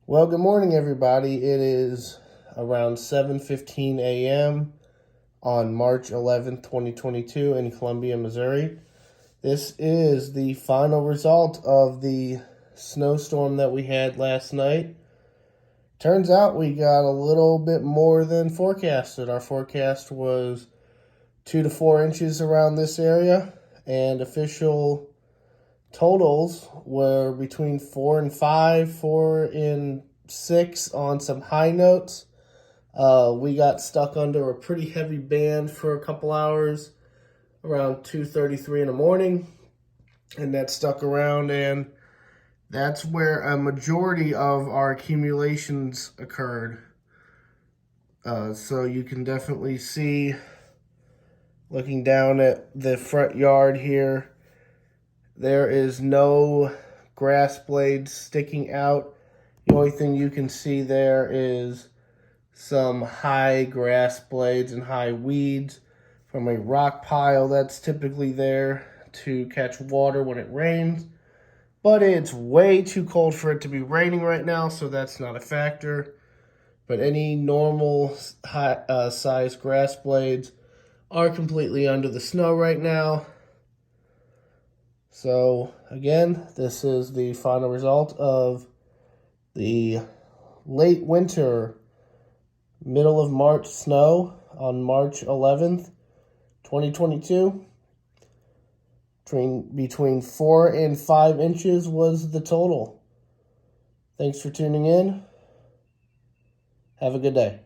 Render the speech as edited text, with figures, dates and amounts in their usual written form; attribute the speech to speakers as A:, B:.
A: Well, good morning, everybody. It is around 7:15 a.m. on March 11th, 2022 in Columbia, Missouri. This is the final result of the snowstorm that we had last night. Turns out we got a little bit more than forecasted. Our forecast was 2 to 4 inches around this area, and official totals were between 4 and 5, 4 and 6 on some high notes. We got stuck under a pretty heavy band for a couple hours around 2:33 in the morning, and that stuck around, and that's where a majority of our accumulations occurred. So you can definitely see, looking down at the front yard here, there is no grass blades sticking out. The only thing you can see there is some high grass blades and high weeds from a rock pile that's typically there to catch water when it rains. But it's way too cold for it to be raining right now, so that's not a factor. But any normal size grass blades are completely under the snow right now. So again, this is the final result of the late winter, middle of March snow on March 11th, 2022. Between 4 and 5 inches was the total. Thanks for tuning in. Have a good day.